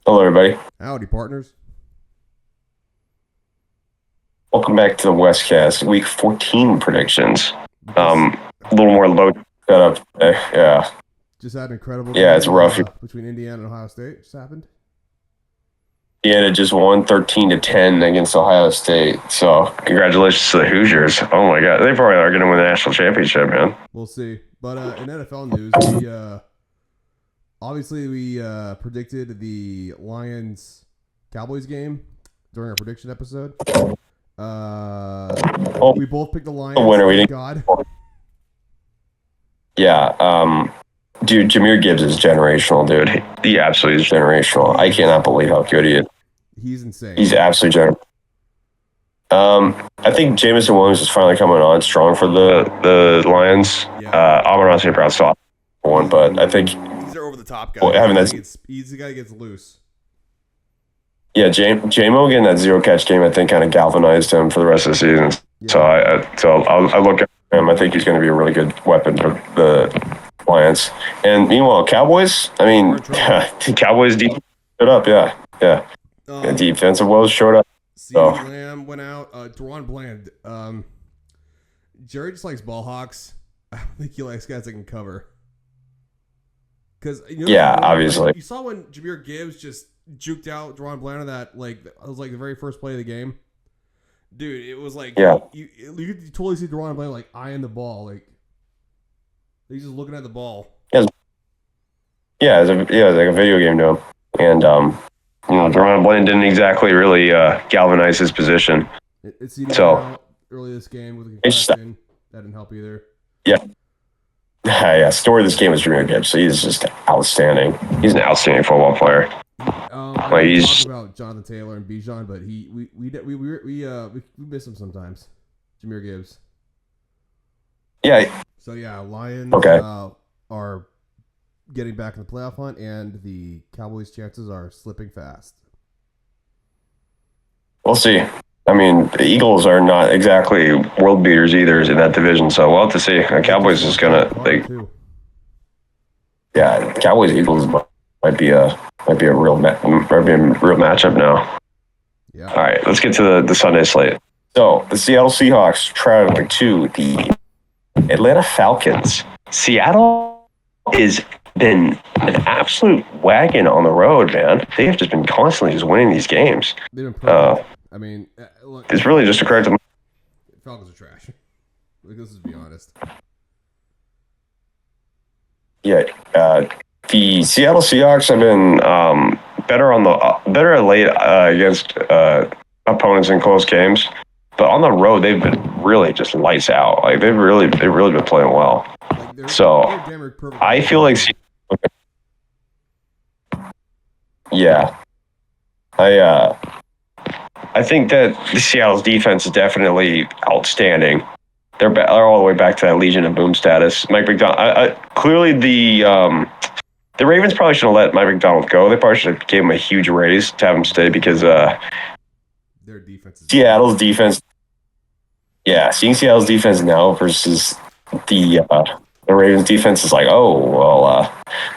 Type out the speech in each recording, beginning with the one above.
Hello, everybody. Howdy, partners. Welcome back to the Westcast Week 14 predictions. Just A little more low setup today. Yeah, just had an incredible yeah, it's game rough. between Indiana and Ohio State. Just happened. Indiana just won 13-10 against Ohio State. So congratulations to the Hoosiers. Oh my God, they probably are going to win the national championship, man. We'll see. But in NFL news, we predicted the Lions Cowboys game during our prediction episode. Oh, We both picked the Lions. the winner. We Thank didn't. God. Yeah. Dude, Jameer Gibbs is generational, dude. He absolutely is generational. I cannot believe how good he is. He's insane. He's absolutely generational. I think Jameson Williams is finally coming on strong for the Lions. Yeah. Amon-Ra St. Brown still one, but I think He's our over the top guy. Well, having that- He's the guy that gets loose. yeah, J-Mo getting that zero catch game, I think, kind of galvanized him for the rest of the season. Yeah. So I look at him. I think he's going to be a really good weapon for the Lions. And meanwhile, Cowboys. I mean, Cowboys defense showed up. Yeah. Defensive woes showed up. CeeDee Lamb went out. Deron Bland. Jerry just likes ball hawks. I don't think he likes guys that can cover. Because Obviously. You saw when Jahmyr Gibbs just juked out Deron Bland on that, it was like the very first play of the game. Dude, it was like you could totally see Deron Bland like eyeing the ball, like he's just looking at the ball. Yeah, it was like a video game to him. And Deron Bland didn't exactly really galvanize his position. It seemed out early this game with a concussion. That didn't help either. Yeah, story of this game is Jahmyr Gibbs. So he's just outstanding. He's an outstanding football player. I talk about Jonathan Taylor and Bijan, but we miss him sometimes. Jahmyr Gibbs. Yeah. So yeah, Lions are getting back in the playoff hunt, and the Cowboys' chances are slipping fast. We'll see. I mean, the Eagles are not exactly world beaters either in that division, so we'll have to see. The Cowboys is gonna. Cowboys Eagles might be a real matchup now. Yeah. All right, let's get to the Sunday slate. So the Seattle Seahawks traveling to the Atlanta Falcons. Seattle has been an absolute wagon on the road, man. They have just been constantly just winning these games. They've been perfect. I mean, look, it's really just occurred to me. Falcons are trash. Let's just be honest. Yeah, the Seattle Seahawks have been better late against opponents in close games, but on the road they've been really just lights out. Like they've really been playing well. So I feel like, I think that the Seattle's defense is definitely outstanding. They're all the way back to that Legion of Boom status. Mike McDonald. Clearly, the Ravens probably shouldn't have let Mike McDonald go. They probably should have gave him a huge raise to have him stay because their defense. Seattle's defense. Yeah, seeing Seattle's defense now versus the Ravens defense is like,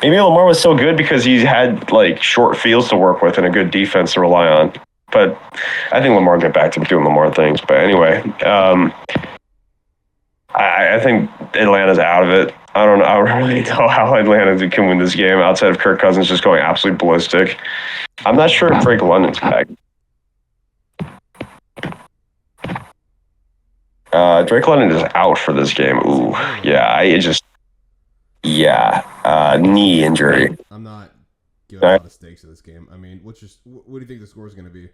maybe Lamar was so good because he had like short fields to work with and a good defense to rely on. But I think Lamar will get back to doing Lamar things. But anyway, I think Atlanta's out of it. I don't really know how Atlanta can win this game outside of Kirk Cousins just going absolutely ballistic. I'm not sure if Drake London's back. Drake London is out for this game. Ooh, knee injury. I'm not giving a lot of stakes to this game. I mean, what do you think the score is going to be?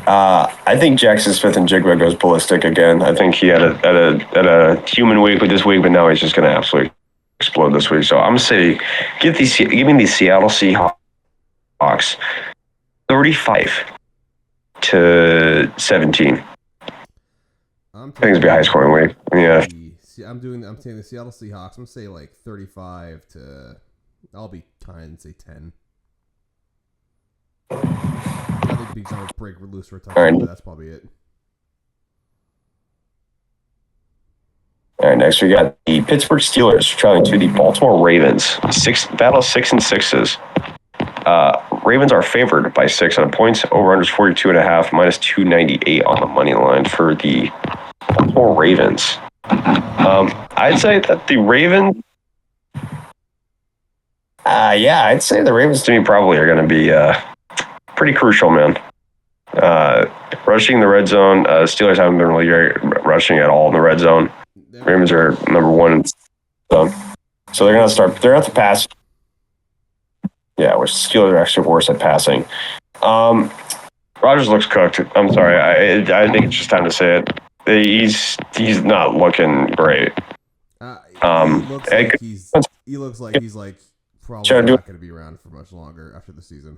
I think Jackson Smith-Njigba goes ballistic again. I think he had a human week with this week, but now he's just going to absolutely explode this week. So I'm going to say, give me the Seattle Seahawks 35-17. I think it's be a high scoring week. Yeah. I'm saying the Seattle Seahawks. I'm going to say like 35 to. I'll be kind and say 10. I think Bijan will break loose for a touchdown, but that's probably it. All right, next we got the Pittsburgh Steelers traveling to the Baltimore Ravens. Battle of 6 and 6s. Ravens are favored by 6 on points. Over-under is 42.5, minus 298 on the money line for the Baltimore Ravens. I'd say that the Ravens. I'd say the Ravens to me probably are going to be pretty crucial, man. Rushing the red zone. Steelers haven't been really great rushing at all in the red zone. Ravens are number one in zone. So they're going to start. They're going to have to pass. Yeah, which Steelers are actually worse at passing. Rodgers looks cooked. I'm sorry. I think it's just time to say it. He's not looking great. He looks like he's probably not going to be around for much longer after the season.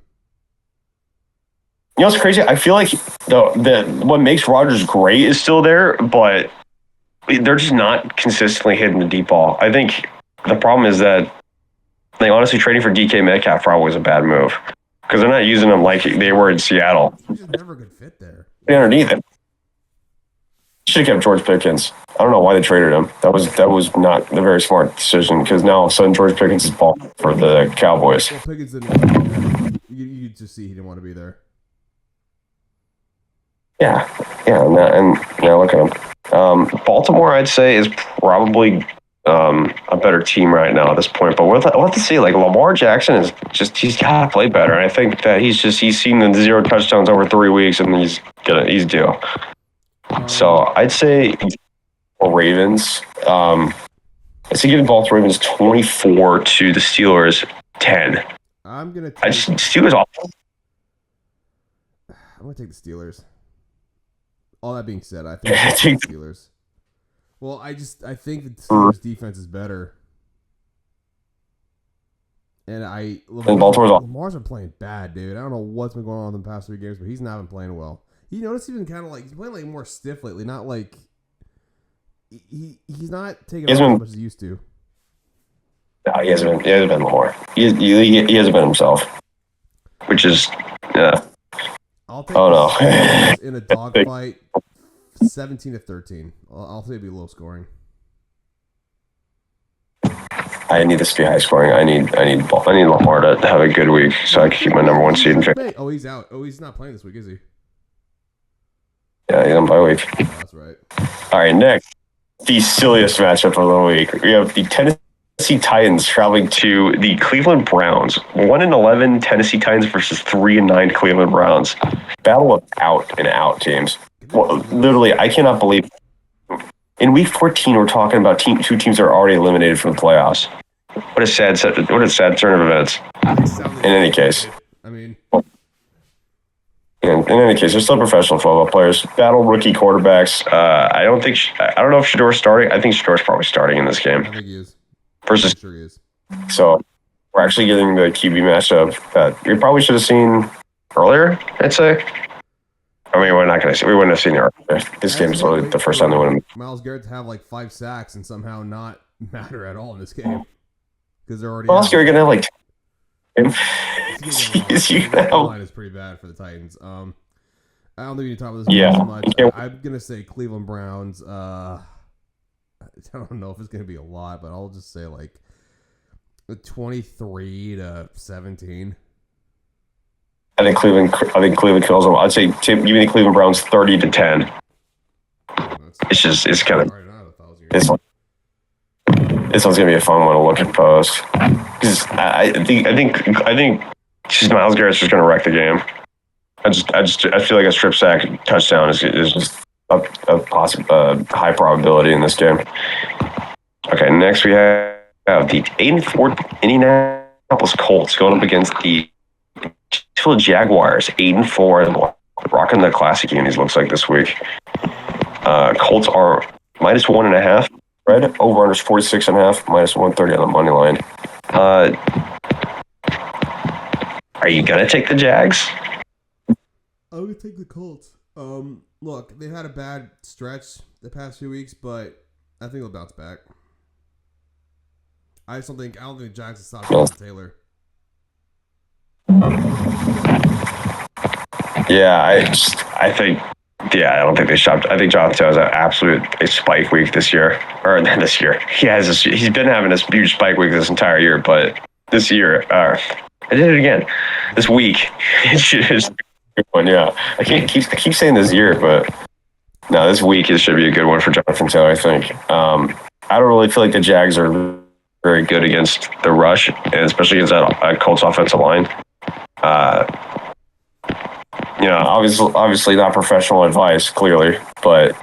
You know what's crazy? I feel like the what makes Rodgers great is still there, but they're just not consistently hitting the deep ball. I think the problem is that honestly trading for DK Metcalf probably was a bad move because they're not using him like they were in Seattle. He's just never a good fit there. Underneath it. Should have kept George Pickens. I don't know why they traded him. That was not a very smart decision because now all of a sudden George Pickens is balling for the Cowboys. Well, Pickens didn't. You just see he didn't want to be there. Yeah, and now look at him. Baltimore, I'd say, is probably a better team right now at this point. But we'll have to see. Like Lamar Jackson is he's got to play better. And I think that he's seen the 0 touchdowns over 3 weeks, and he's due. So I'd say Ravens. I'd say giving Baltimore Ravens 24 to the Steelers 10. I'm gonna Steelers off. I'm gonna take the Steelers. All that being said, I think the Steelers. Well, I think the Steelers' defense is better, and Lamar's been playing bad, dude. I don't know what's been going on in the past 3 games, but he's not been playing well. You notice he's been kind of he's playing more stiff lately. Not like he's not taking off as much as he used to. No, he hasn't been Lamar. He hasn't been himself, which is I'll take in a dogfight, 17-13. I'll say it'd be low scoring. I need this to be high scoring. I need Lamar to have a good week so I can keep my number 1 seed. Oh, he's out. Oh, he's not playing this week, is he? Yeah, he's on bye week. Oh, that's right. All right, next, the silliest matchup of the week. We have the Tennessee Titans traveling to the Cleveland Browns. 1-11 Tennessee Titans versus 3-9 Cleveland Browns. Battle of out and out teams. Well, literally, I cannot believe. In week 14, we're talking about 2 teams that are already eliminated from the playoffs. What a sad turn of events. In any case, in any case, they're still professional football players. Battle rookie quarterbacks. I don't know if Shadour's starting. I think Shadour's probably starting in this game. I think he is. Versus, I'm sure he is. So we're actually getting the QB matchup that we probably should have seen earlier, I'd say. I mean, we wouldn't have seen it earlier. This game is literally the first time they win. Myles Garrett to have 5 sacks and somehow not matter at all in this game because they're already. Myles Garrett gonna have The line is pretty bad for the Titans. I don't think we need to talk about this too much. I'm gonna say Cleveland Browns. I don't know if it's gonna be a lot, but I'll just say 23-17. I think Cleveland kills them. I'd say give me the Cleveland Browns 30-10. It's kind of this one's gonna be a fun one to look at post because I think just Myles Garrett's just gonna wreck the game. I feel like a strip sack touchdown is just a high probability in this game. Okay, next we have the 8-4 Indianapolis Colts going up against the Jaguars. 8-4, rocking the classic unis looks like this week. Colts are -1.5. Right, over under 46.5, -130 on the money line. Are you gonna take the Jags? I would take the Colts. Look, they've had a bad stretch the past few weeks, but I think they'll bounce back. I don't think the Giants will stop Jonathan Taylor. Yeah, I don't think they stopped. I think Jonathan Taylor has an absolute spike week this year. Or this year. He's been having this huge spike week this entire year, but this year, I did it again. this week it should is a good one. Yeah, I keep saying this year, but no, this week it should be a good one for Jonathan Taylor. I think. I don't really feel like the Jags are very good against the rush, and especially against that Colts offensive line. Obviously not professional advice, clearly, but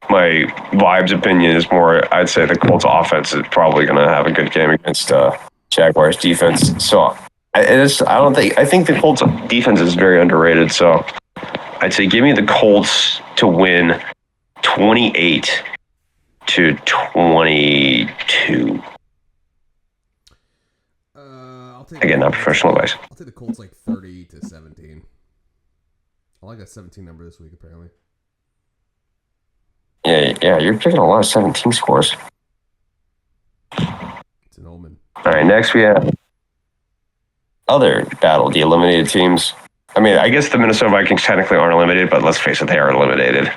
my vibes opinion is more. I'd say the Colts offense is probably going to have a good game against Jaguars defense. So I think the Colts defense is very underrated. So I'd say give me the Colts to win 28-22. I'll take Again, not professional advice. I'll take the Colts like 30-17. I like that 17 number this week, apparently. Yeah, you're picking a lot of 17 scores. It's an omen. All right, next we have other battle, the eliminated teams. I mean, I guess the Minnesota Vikings technically aren't eliminated, but let's face it, they are eliminated.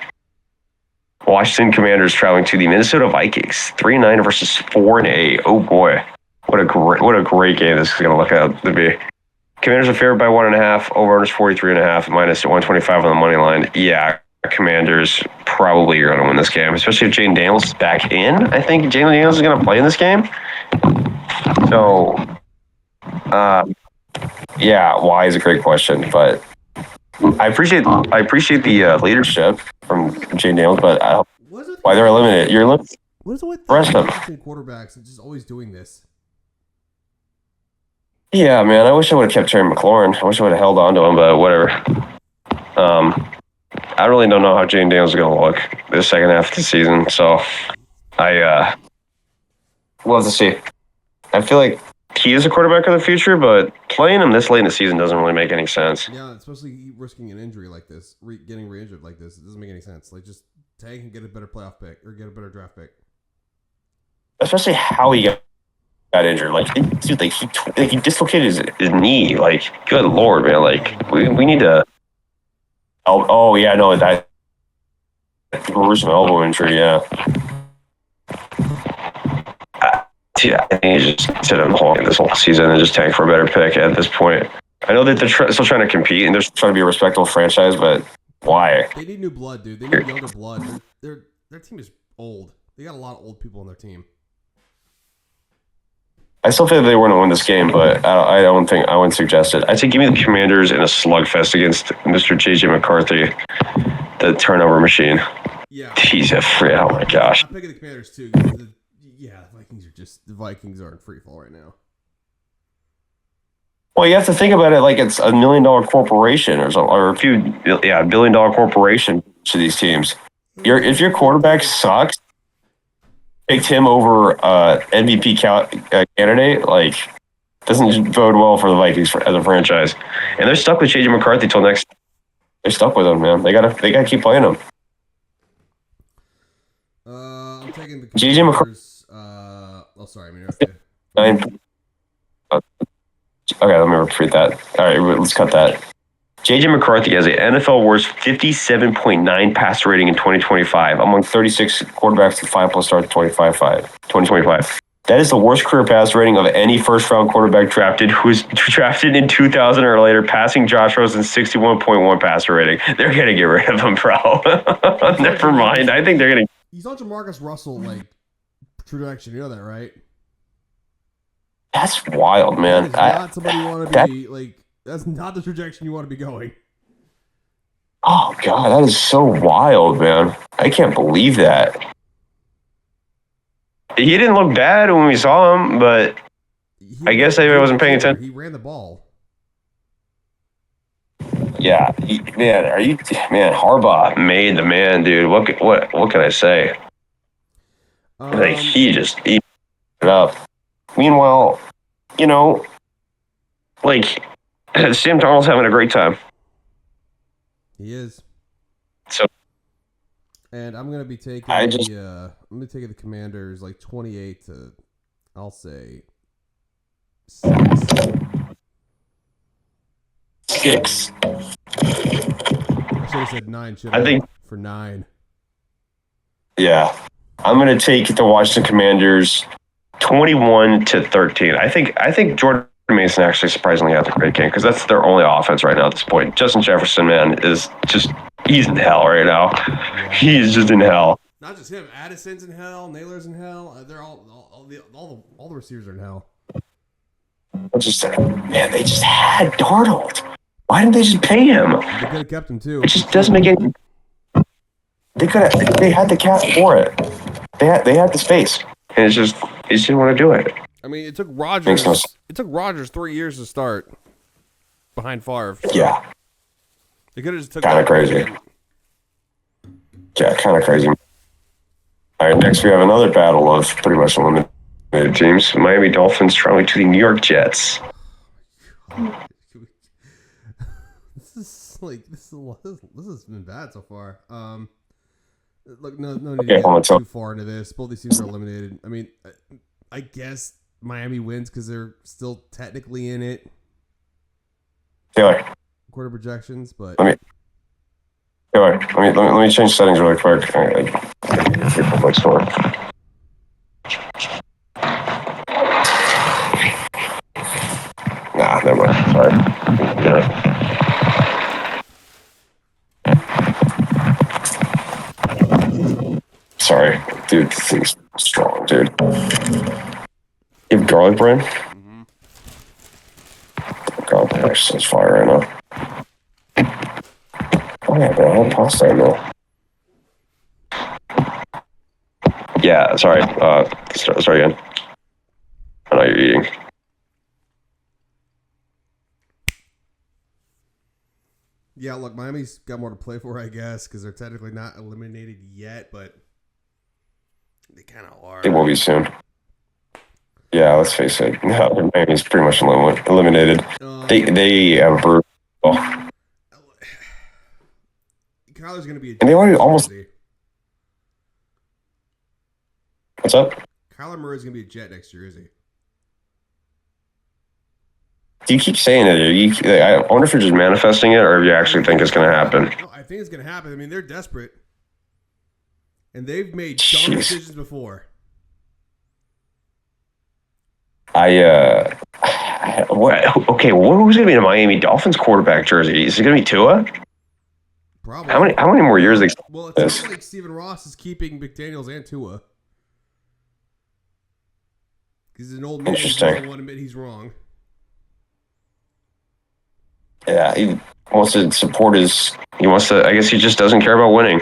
Washington Commanders traveling to the Minnesota Vikings, 3-9 versus 4-8. Oh boy, what a great game this is going to look out to be. Commanders are favored by 1.5. Over is 43.5, minus 125 on the money line. Yeah, Commanders probably are going to win this game, especially if Jayden Daniels is back in. I think Jayden Daniels is going to play in this game. So, yeah, why is a great question, but I appreciate the leadership from Jayden Daniels, but why they're eliminated? You're eliminated. What is it with rest of quarterbacks and just always doing this? Yeah, man, I wish I would have kept Terry McLaurin. I wish I would have held on to him, but whatever. I really don't know how Jayden Daniels is going to look this second half of the season, so we'll have to see. I feel like he is a quarterback of the future, but playing him this late in the season doesn't really make any sense. Yeah, especially risking an injury like this, getting re-injured like this. It doesn't make any sense. Like, just tank and get a better playoff pick or get a better draft pick. Especially how he got injured. Like, dude, he dislocated his knee. Like, good Lord, man. Like, we need to... Oh yeah, no, that gruesome elbow injury, yeah. I think he's just sit on hold this whole season and just tank for a better pick at this point. I know that they're still trying to compete and they're trying to be a respectable franchise, but why? They need new blood, dude. They need younger blood. Their team is old. They got a lot of old people on their team. I still think they want to win this game, but I wouldn't suggest it. I'd say give me the Commanders in a slugfest against Mr. JJ McCarthy, the turnover machine. Yeah. Oh my gosh. I'm picking the Commanders too. The Vikings are in free fall right now. Well, you have to think about it like it's $1 million corporation or a $1 billion corporation to these teams. If your quarterback sucks, picked him over MVP candidate, like, doesn't bode well for the Vikings as a franchise. And they're stuck with JJ McCarthy till next. They're stuck with him, man. They gotta keep playing him. I'm taking the JJ McCarthy. Sorry, I mean, okay. Okay, let me repeat that. All right, let's cut that. JJ McCarthy has an NFL worst 57.9 passer rating in 2025 among 36 quarterbacks with 5+ starts in 2025. That is the worst career pass rating of any first-round quarterback drafted who was drafted in 2000 or later, passing Josh Rosen's 61.1 passer rating. They're going to get rid of him, bro. Never mind. I think they're going to... He's on Jamarcus Russell, like, trajectory. You know that, right? That's wild, man. That is not somebody you want to be, like... That's not the trajectory you want to be going. Oh, God, that is so wild, man. I can't believe that. He didn't look bad when we saw him, but I guess I wasn't paying attention. He ran the ball. Yeah, Harbaugh made the man, dude. What can I say? Like, he just eat it up. Meanwhile, like, Sam Darnold's having a great time. He is. So, and I'm gonna be taking the Commanders like 28 to, I'll say 6. 6. I should have said 9. I think for 9. Yeah, I'm gonna take the Washington Commanders 21-13. I think Jordan Mason actually surprisingly has a great game because that's their only offense right now at this point. Justin Jefferson, man, is just he's in hell right now. Yeah. He's just in hell. Not just him. Addison's in hell. Naylor's in hell. They're all the receivers are in hell. Man, they just had Darnold. Why didn't they just pay him? They could have kept him too. It just doesn't make any. They had the cap for it. They had the space, and they just didn't want to do it. I mean, it took Rodgers. Makes no sense. It took Rodgers 3 years to start behind Favre. Yeah, They could have just took kind of crazy. Yeah, kind of crazy. All right, next we have another battle of pretty much eliminated teams. Miami Dolphins traveling to the New York Jets. This has been bad so far. Look, no need to Okay, get too far into this. Both these teams are eliminated. I mean, I guess Miami wins because they're still technically in it. Taylor, Quarter projections, but let me change settings really quick. Public store. Nah, never mind. Sorry. Yeah. Sorry, dude. This thing's strong, dude. You have garlic bread? mm-hmm. God, that actually is fire right now. Oh yeah, bro, I have pasta in there. Yeah, sorry. Sorry again. I know you're eating. Yeah, look, Miami's got more to play for, I guess, because they're technically not eliminated yet, but they kind of are. It will be soon. Yeah, let's face it. No, Miami's pretty much eliminated. They have a brutal. Oh. Kyler's going to be a And they already almost. What's up? Kyler Murray's going to be a Jet next year, is he? Do you keep saying it? I wonder if you're just manifesting it or if you actually think it's going to happen. No, I think it's going to happen. I mean, they're desperate. And they've made dumb decisions before. Okay, who's going to be the Miami Dolphins quarterback jersey? Is it going to be Tua? Probably. How many more years? Well, it sounds like Stephen Ross is keeping McDaniels and Tua. Because he's an old man. He doesn't want to admit he's wrong. Yeah, he wants to support his. He wants to. I guess he just doesn't care about winning.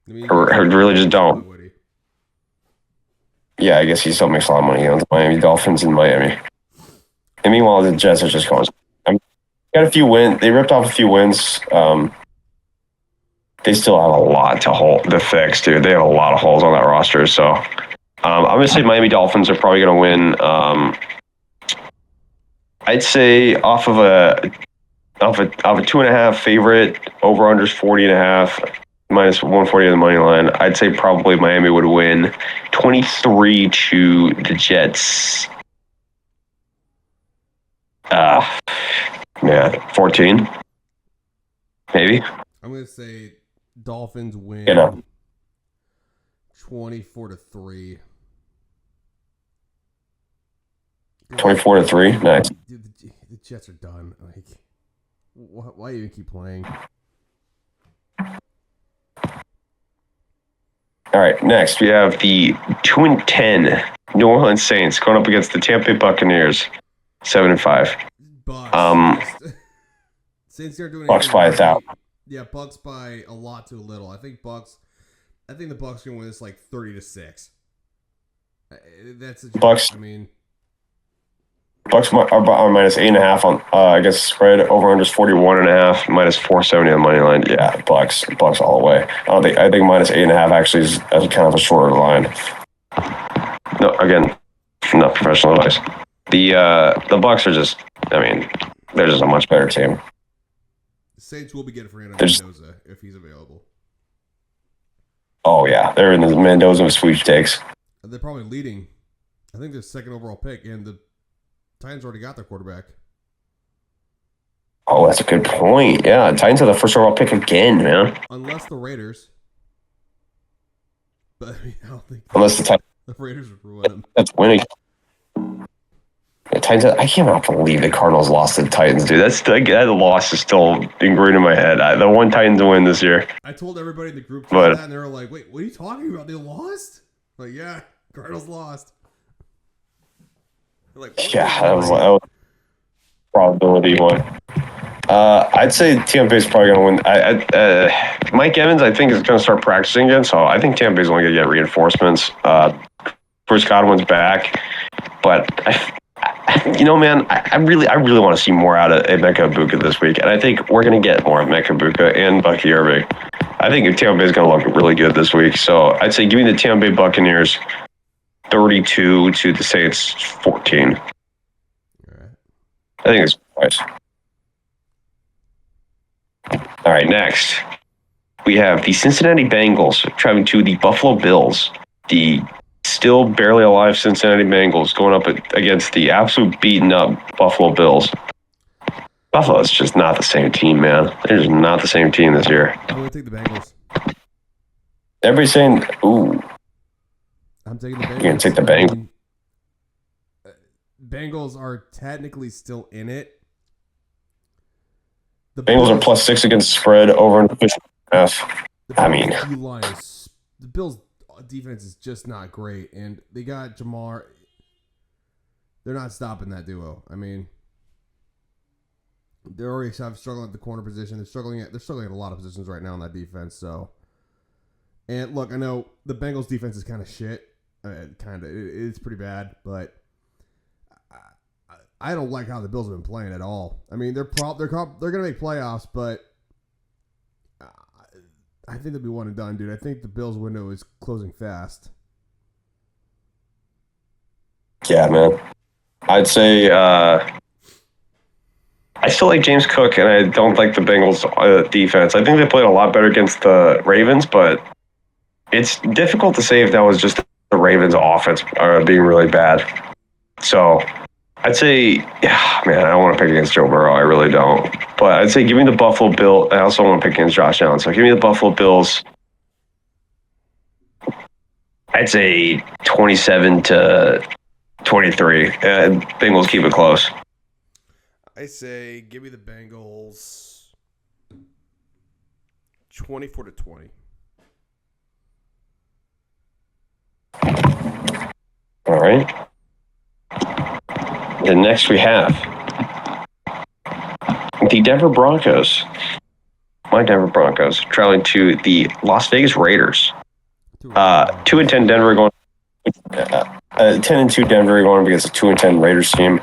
I mean, or really just don't. Yeah, I guess he still makes a lot of money on the Miami Dolphins in Miami. And meanwhile, the Jets are just going. Got a few wins. They ripped off a few wins. They still have a lot to fix, dude. They have a lot of holes on that roster. So, I'm gonna say Miami Dolphins are probably gonna win. I'd say off of a 2.5 favorite, over unders 40.5, minus 140 on the money line. I'd say probably Miami would win 23 to the Jets. 14, maybe. I'm gonna say Dolphins win 24-3. 24-3, nice. Dude, the Jets are done. Like, why even keep playing? All right, next we have the 2-10 New Orleans Saints going up against the Tampa Bay Buccaneers, 7-5. Bucks. Saints aren't doing Bucks by 1,000. Yeah, Bucks by a lot to a little. I think the Bucks can win this like 30-6. That's a Bucks. I mean, Bucks are minus 8.5 on against the spread. Over unders 41.5, minus 470 on the money line. Yeah, Bucks all the way. I think minus 8.5 actually is kind of a shorter line. No, again, not professional advice. The Bucks are just. I mean, they're just a much better team. The Saints will be getting Fernando Mendoza if he's available. Oh yeah, they're in the Mendoza sweepstakes. They're probably leading. I think they're second overall pick, and the Titans already got their quarterback. Oh, that's a good point. Yeah, Titans are the first overall pick again, man. Unless the Raiders. But I mean, I don't think unless the Raiders would ruin them. That's winning. The Titans. I cannot believe the Cardinals lost to the Titans, dude. That loss is still ingrained in my head. The one Titans win this year. I told everybody in the group chat But- that, and they were like, "Wait, what are you talking about? They lost?" Like, yeah, Cardinals lost. They're like, what? Yeah, that was a probability one. I'd say Tampa Bay's probably going to win. Mike Evans, I think, is going to start practicing again, so I think Tampa Bay's only going to get reinforcements. Bruce Godwin's back, but man, I really want to see more out of Emeka Egbuka this week, and I think we're going to get more of Emeka Egbuka and Bucky Irving. I think Tampa Bay's going to look really good this week, so I'd say give me the Tampa Bay Buccaneers 32 to the Saints 14. All right. I think it's nice. All right, next we have the Cincinnati Bengals traveling to the Buffalo Bills. The still barely alive Cincinnati Bengals going up against the absolute beaten up Buffalo Bills. Buffalo's just not the same team, man. They're just not the same team this year. I'm going to take the Bengals. Everybody's saying, ooh, I'm taking the Bengals. you're going to take the Bengals? Bengals are technically still in it. The Bengals are +6 against the spread over an official half. I mean, the Bills' defense is just not great, and they got Jamar. They're not stopping that duo. I mean, they're already struggling at the corner position. They're struggling at a lot of positions right now in that defense. So, and look, I know the Bengals' defense is kind of shit. It's pretty bad, but I don't like how the Bills have been playing at all. I mean, they're going to make playoffs, but I think they'll be one and done, dude. I think the Bills' window is closing fast. Yeah, man. I'd say I still like James Cook, and I don't like the Bengals defense. I think they played a lot better against the Ravens, but it's difficult to say if that was just the Ravens' offense being really bad. So I'd say, yeah, man, I don't want to pick against Joe Burrow. I really don't. But I'd say give me the Buffalo Bills. I also want to pick against Josh Allen. So give me the Buffalo Bills. I'd say 27 to 23. Bengals keep it close. I say give me the Bengals 24 to 20. All right. Then next we have the Denver Broncos. My Denver Broncos traveling to the Las Vegas Raiders. 2-10 Denver going. 10-2 Denver going against a 2-10 Raiders team.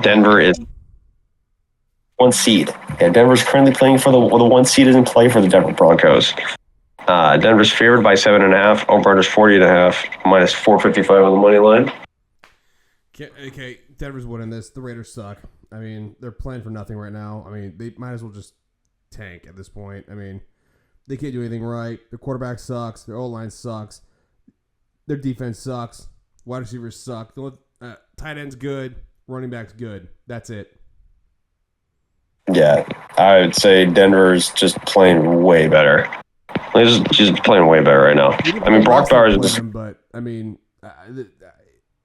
Denver is 1 seed. Yeah, Denver's currently playing for the 1 seed is in play for the Denver Broncos. Denver's favored by 7.5. Over-under's 40.5. Minus 455 on the money line. Okay, Denver's winning this. The Raiders suck. I mean, they're playing for nothing right now. I mean, they might as well just tank at this point. I mean, they can't do anything right. Their quarterback sucks. Their O-line sucks. Their defense sucks. Wide receivers suck. Tight end's good. Running back's good. That's it. Yeah, I would say Denver's just playing way better. They're just playing way better right now. I mean, Brock Bowers is just... But, I mean,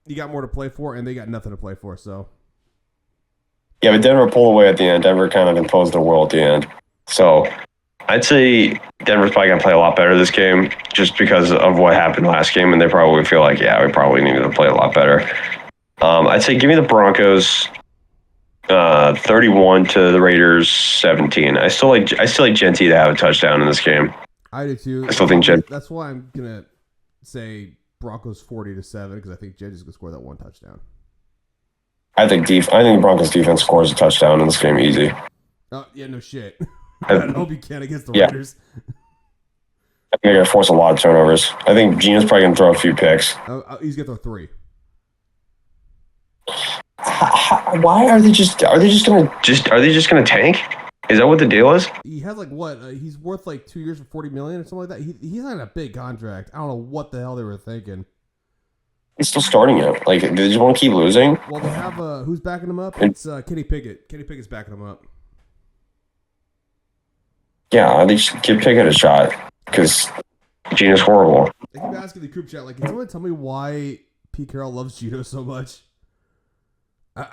you got more to play for, and they got nothing to play for, so... Yeah, but Denver pulled away at the end. Denver kind of imposed their will at the end. So I'd say Denver's probably going to play a lot better this game just because of what happened last game, and they probably feel like, yeah, we probably needed to play a lot better. I'd say give me the Broncos 31 to the Raiders 17. I still like Genty to have a touchdown in this game. I do too. I still think That's why I'm going to say Broncos 40-7 because I think Genty's going to score that one touchdown. I think the Broncos defense scores a touchdown in this game easy. Oh, yeah, no shit. I hope you can against the Raiders. I think they're going to force a lot of turnovers. I think Gino's probably going to throw a few picks. He's going to throw 3. Why are they just going to tank? Is that what the deal is? He has like what? He's worth like 2 years for $40 million or something like that. He's on a big contract. I don't know what the hell they were thinking. He's still starting it. Like, they just want to keep losing. Well, they have who's backing him up? It's Kenny Pickett. Kenny Pickett's backing him up. Yeah, they should give Pickett a shot because Gino's horrible. I keep asking the group chat, like, can someone tell me why Pete Carroll loves Gino so much?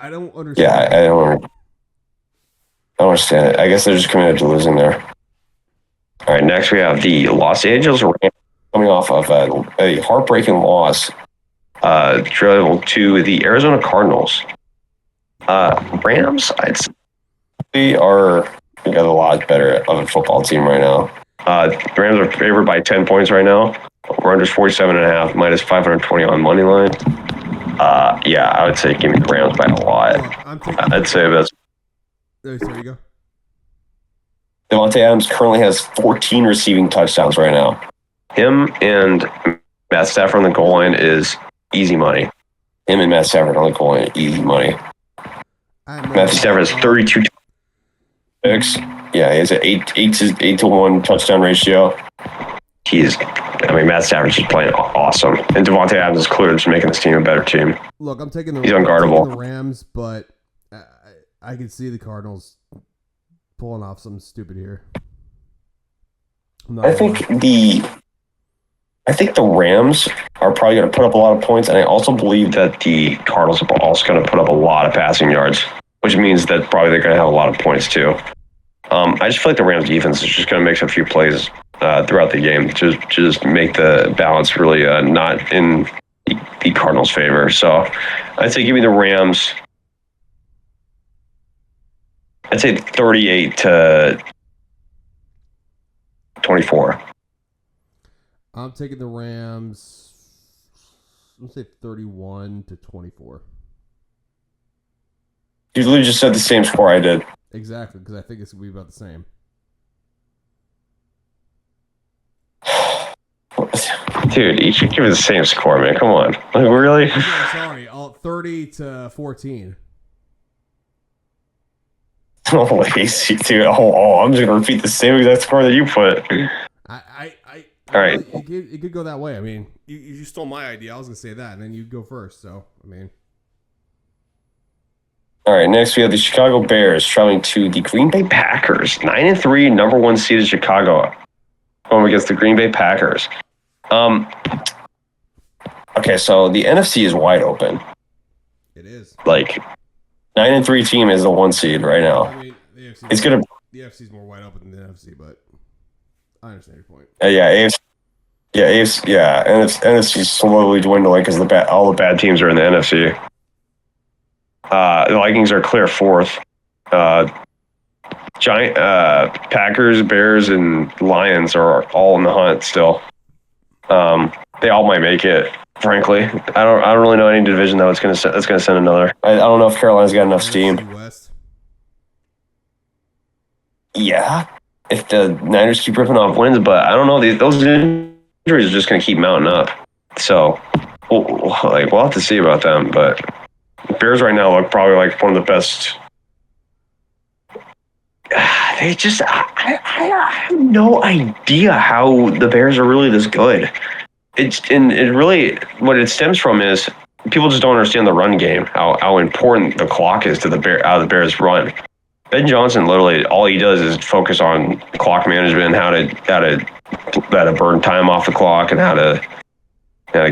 I don't Yeah, understand. I don't understand it. I guess they're just committed to losing there. All right, next we have the Los Angeles Rams coming off of a heartbreaking loss travel to the Arizona Cardinals. Rams, I'd say they are got a lot better of a football team right now. The Rams are favored by 10 points right now. We're under 47.5, minus 520 on money line. Yeah, I would say give me the Rams by a lot. Look, I'd say that's. There you go. Devontae Adams currently has 14 receiving touchdowns right now. Him and Matt Stafford on the goal line is easy money. Him and Matt Stafford on the goal line, easy money. Matthew Stafford has 32 picks. Yeah, he has an 8-to-1 touchdown ratio. Matt Stafford's just playing awesome. And Devontae Adams is clearly just making this team a better team. Look, he's unguardable. I'm taking the Rams, but I can see the Cardinals pulling off something stupid here. I think the Rams are probably going to put up a lot of points, and I also believe that the Cardinals are also going to put up a lot of passing yards, which means that probably they're going to have a lot of points too. I just feel like the Rams defense is just going to make a few plays throughout the game to just make the balance really not in the Cardinals' favor. So I'd say give me the Rams. I'd say 38-24. I'm taking the Rams. I'm gonna say 31-24. You literally just said the same score I did. Exactly, because I think it's gonna be about the same. Dude, you should give it the same score, man. Come on. Like, really? I'm sorry. 30-14. Oh, lazy, dude. I'm just gonna repeat the same exact score that you put. All right. It could go that way. I mean, you stole my idea. I was gonna say that, and then you go first. So, I mean. All right. Next, we have the Chicago Bears traveling to the Green Bay Packers. 9-3, number one seeded Chicago, home against the Green Bay Packers. Okay, so the NFC is wide open. It is. Like, 9-3 team is the one seed right now. I mean, the AFC is more wide open than the NFC, but I understand your point. NFC's slowly dwindling because all the bad teams are in the NFC. The Vikings are clear fourth. Packers, Bears, and Lions are all in the hunt still. They all might make it. Frankly, I don't really know any division that's going to send another. I don't know if Carolina's got enough steam. West. Yeah, if the Niners keep ripping off wins, but I don't know. Those injuries are just going to keep mounting up. So, we'll have to see about them. But Bears right now look probably like one of the best. I have no idea how the Bears are really this good. It really what it stems from is people just don't understand the run game, how important the clock is to the Bears run. Ben Johnson literally all he does is focus on clock management, how to burn time off the clock, and how to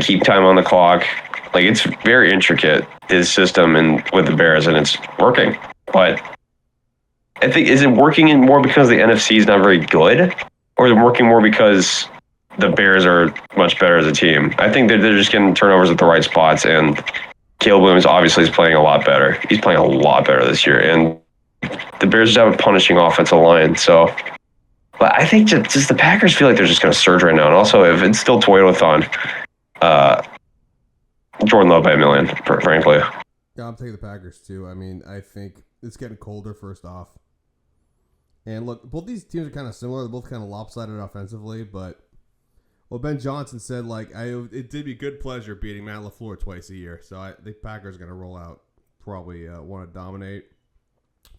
keep time on the clock. Like, it's very intricate, his system and with the Bears, and it's working. But I think, is it working more because the NFC is not very good, or is it working more because the Bears are much better as a team? I think they're just getting turnovers at the right spots, and Caleb Williams obviously is playing a lot better. He's playing a lot better this year, and the Bears just have a punishing offensive line. So, but I think just the Packers feel like they're just going to surge right now. And also, if it's still Toyotathon, Jordan Love by a million, frankly. Yeah, I'm taking the Packers too. I mean, I think it's getting colder, first off. And look, both these teams are kind of similar. They're both kind of lopsided offensively, but well, Ben Johnson said, it did me good pleasure beating Matt LaFleur twice a year. So I think Packers are going to roll out, probably want to dominate. I'm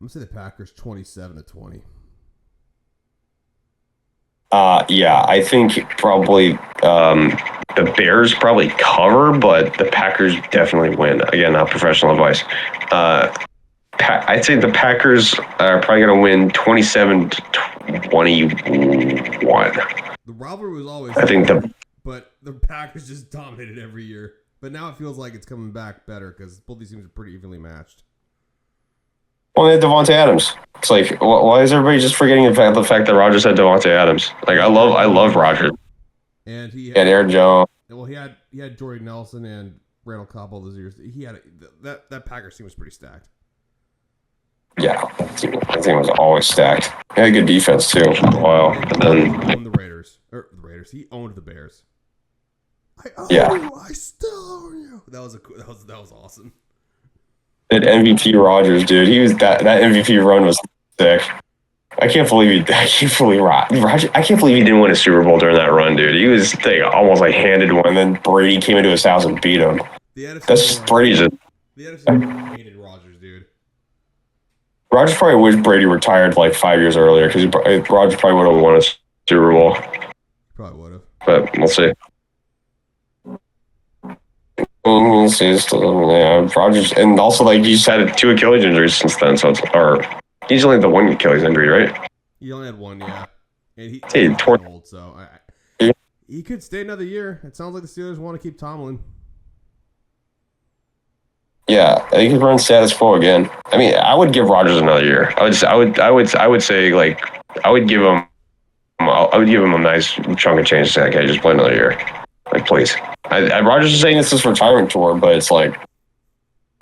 going to say the Packers 27-20. Yeah, I think probably the Bears probably cover, but the Packers definitely win. Again, not professional advice. I'd say the Packers are probably going to win 27-21. The rivalry was always but the Packers just dominated every year. But now it feels like it's coming back better because both these teams are pretty evenly matched. Well, they had Devontae Adams. It's like, why is everybody just forgetting the fact that Rodgers had Devontae Adams? Like, I love Rodgers. And he had Aaron Jones. Well, he had Jordy Nelson and Randall Cobb all those years. He had that Packers team was pretty stacked. Yeah, that team was always stacked. He had a good defense too for a while. And then he owned the Raiders. He owned the Bears. I still own you. That was awesome. That MVP Rodgers, dude. He was that MVP run was sick. I can't believe Rodgers. I can't believe he didn't win a Super Bowl during that run, dude. He was almost like handed one, and then Brady came into his house and beat him. That's Brady just. The NFC hated Rodgers, dude. Rodgers probably wished Brady retired like 5 years earlier because Rodgers probably would have won a Super Bowl. Probably would have. But we'll see. We'll see. Rodgers, and also like he's had 2 Achilles injuries since then, so he's only the 1 Achilles injury, right? He only had 1, yeah. And he tore old, so he could stay another year. It sounds like the Steelers want to keep Tomlin. Yeah, he could run status quo again. I mean, I would give Rodgers another year. I would say like I would give him a nice chunk of change to say, okay, just play another year. Like, please. Rodgers is saying it's his retirement tour, but it's like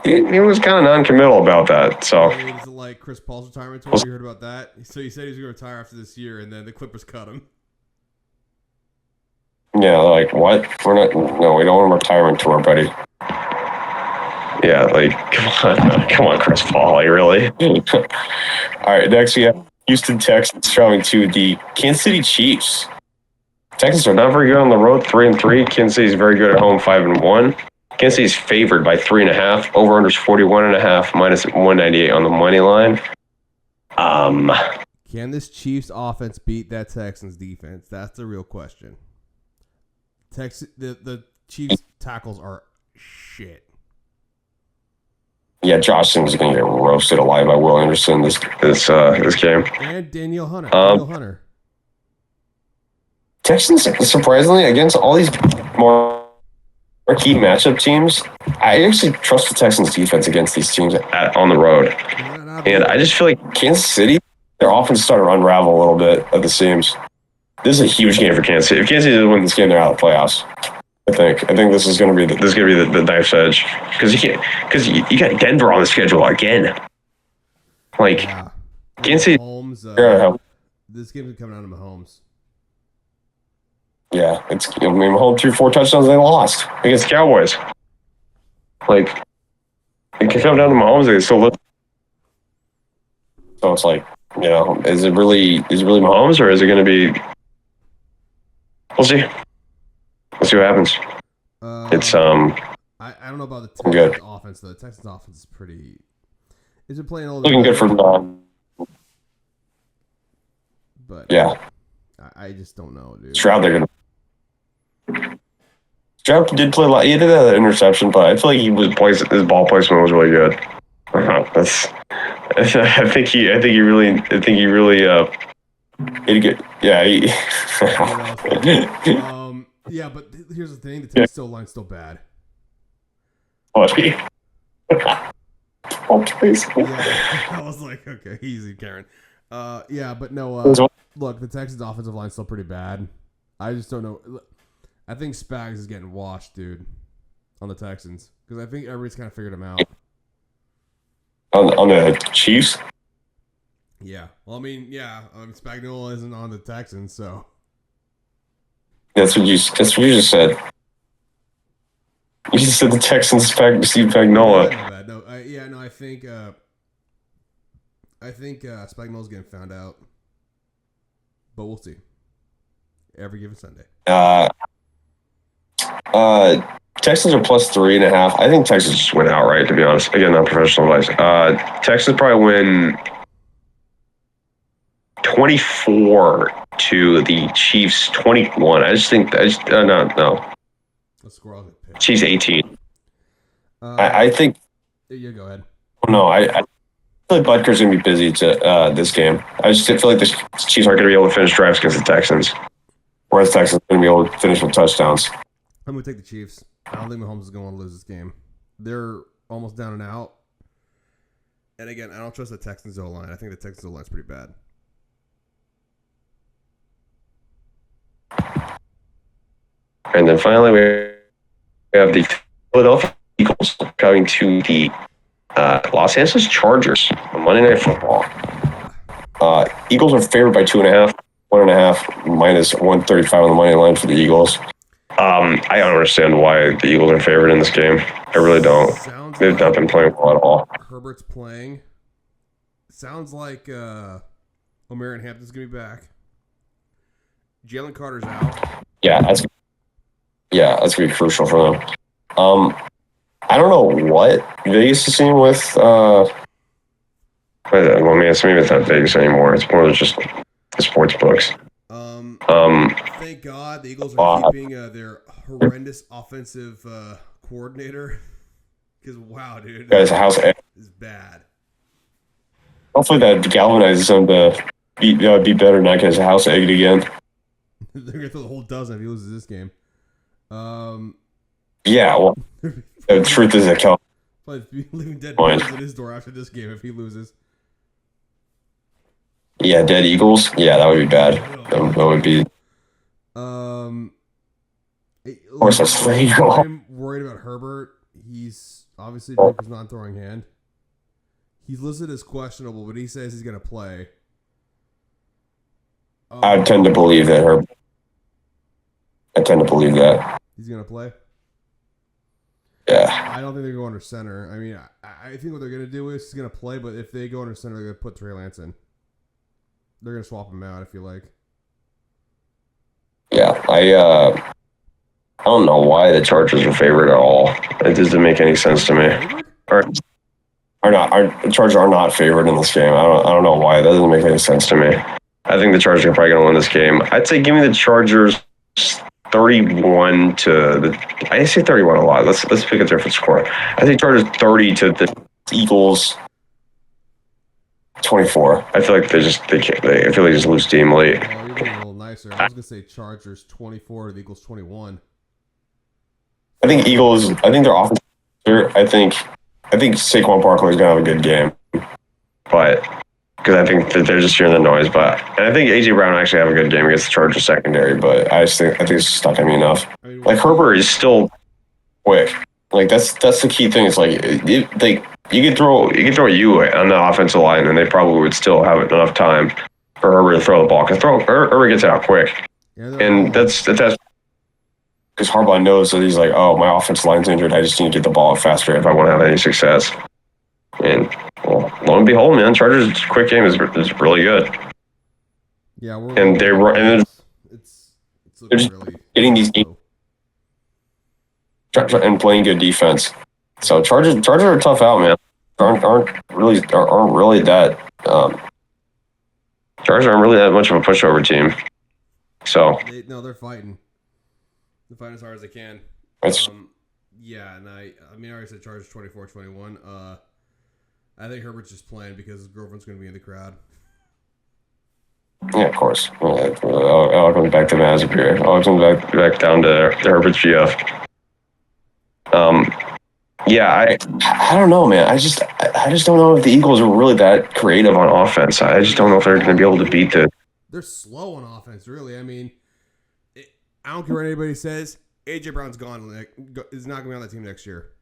he was kind of non-committal about that. So it's like Chris Paul's retirement tour. You heard about that? So he said he was going to retire after this year, and then the Clippers cut him. Yeah, like what? We don't want a retirement tour, buddy. Yeah, like come on, Chris Paul, like really? All right, next we have Houston Texans traveling to the Kansas City Chiefs. Texans are not very good on the road, 3-3. Kansas City is very good at home, 5-1. Kansas City is favored by 3.5. Over under is 41.5, minus 198 on the money line. Can this Chiefs offense beat that Texans defense? That's the real question. The Chiefs tackles are shit. Yeah, Josh Sims is going to get roasted alive by Will Anderson this game. And Danielle Hunter. Texans, surprisingly, against all these more key matchup teams, I actually trust the Texans defense against these teams on the road. And I just feel like Kansas City, their offense started to unravel a little bit at the seams. This is a huge game for Kansas City. If Kansas City doesn't win this game, they're out of the playoffs. I think this is going to be the knife's edge because you got Denver on the schedule again. Like Kansas City, Mahomes, this game's coming out of Mahomes. Yeah, Mahomes threw 4 touchdowns and they lost against the Cowboys. Like it can come down to Mahomes. They still live. So it's like, is it really Mahomes or is it going to be? We'll see. Let's see what happens. It's I don't know about the Texans offense though. The Texans offense is pretty. Is it playing a little looking good for but yeah. I just don't know, dude. Stroud did play a lot. He did have that interception, but I feel like his ball placement was really good. I think he really did good. Yeah. Yeah, but here's the thing: the Texans line's still bad. Oh, please. Yeah, I was like, okay, easy, Karen. Yeah, but no. Look, the Texans' offensive line's still pretty bad. I just don't know. I think Spags is getting washed, dude, on the Texans because I think everybody's kind of figured him out. On the Chiefs. Yeah. Well, I mean, Spagnuolo isn't on the Texans, so. That's what you just said. You just said the Texans Steve Spagnuolo. No, I think Spagnuolo's getting found out, but we'll see. Every given Sunday. Texans are plus 3.5. I think Texans just win outright, to be honest. Again, not professional advice. Texans probably win 24 to the Chiefs 21. No. Let's scroll the pick. Chiefs 18. I think. Yeah, go ahead. No, I feel like Butker's going to be busy to this game. I just feel like the Chiefs aren't going to be able to finish drives against the Texans, whereas Texans are going to be able to finish with touchdowns. I'm going to take the Chiefs. I don't think Mahomes is going to lose this game. They're almost down and out. And again, I don't trust the Texans O-line. I think the Texans O-line's pretty bad. And then finally, we have the Philadelphia Eagles coming to the Los Angeles Chargers on Monday Night Football. Eagles are favored by 2.5, 1.5, minus 135 on the money line for the Eagles. I don't understand why the Eagles are favored in this game. I really don't. They've not been playing well at all. Herbert's playing. Sounds like O'Marion Hampton's going to be back. Jalen Carter's out. Yeah, that's going to be crucial for them. I don't know what Vegas is seeing with. Well, maybe it's not Vegas anymore. It's more just the sports books. Thank God the Eagles are keeping their horrendous offensive coordinator. Because wow, dude, guys, house is bad. Hopefully that galvanizes them to be better, not get his house egged again. They're gonna throw the whole dozen if he loses this game. Yeah, well, the truth is that Cal. Probably leaving dead birds at his door after this game if he loses. Yeah, dead Eagles. Yeah, that would be bad. That would be. Of course, that's the Eagle. I'm worried about Herbert. He's obviously broke his non-throwing hand. He's listed as questionable, but he says he's going to play. I tend to believe that He's going to play? Yeah. I don't think they're going under center. I mean, I think what they're going to do is he's going to play, but if they go under center, they're going to put Trey Lance in. They're going to swap him out, I feel like. Yeah, I don't know why the Chargers are favored at all. It doesn't make any sense to me. The Chargers are not favored in this game. I don't know why. That doesn't make any sense to me. I think the Chargers are probably going to win this game. I'd say give me the Chargers 31 to the. I say 31 a lot. Let's pick a different score. I think Chargers 30 to the Eagles 24. I feel like I feel like they just lose steam late. Oh, you're being a little nicer. I was going to say Chargers 24 to the Eagles 21. I think Eagles. I think their offense. I think Saquon Barkley is gonna have a good game, but because I think that they're just hearing the noise. And I think AJ Brown actually have a good game against the Chargers secondary. But I think it's just not gonna be enough. Like Herbert is still quick. Like that's the key thing. It's like you could throw you on the offensive line, and they probably would still have enough time for Herbert to throw the ball. Because Herbert gets it out quick, and that's. Because Harbaugh knows that he's like, oh, my offensive line's injured. I just need to get the ball out faster if I want to have any success. And well, lo and behold, man, Chargers' quick game is really good. Yeah, it's just really getting these games and playing good defense. So Chargers are tough out, man. Aren't really that. Chargers aren't really that much of a pushover team. So they're fighting. They're fighting as hard as they can. Yeah, and I already said Chargers 24-21. I think Herbert's just playing because his girlfriend's going to be in the crowd. Yeah, of course. I'll come back to Mazep here. I'll come back down to Herbert's GF. Yeah, I don't know, man. I just don't know if the Eagles are really that creative on offense. I just don't know if they're going to be able to beat the. They're slow on offense, really. I mean, I don't care what anybody says. AJ Brown's gone. Is not going to be on that team next year.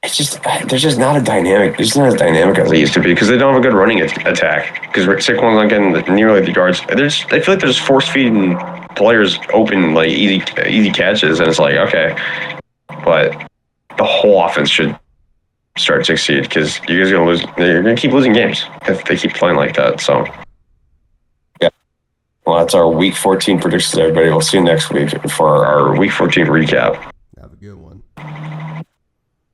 It's just there's just not a dynamic. It's not as dynamic as they used to be because they don't have a good running attack. Because Saquon's not getting nearly the yards. I feel like they're just force feeding players open like easy catches, and it's like okay, but the whole offense should start to succeed because you guys are gonna lose. You're gonna keep losing games if they keep playing like that. So. Well, that's our Week 14 predictions, everybody. We'll see you next week for our Week 14 recap.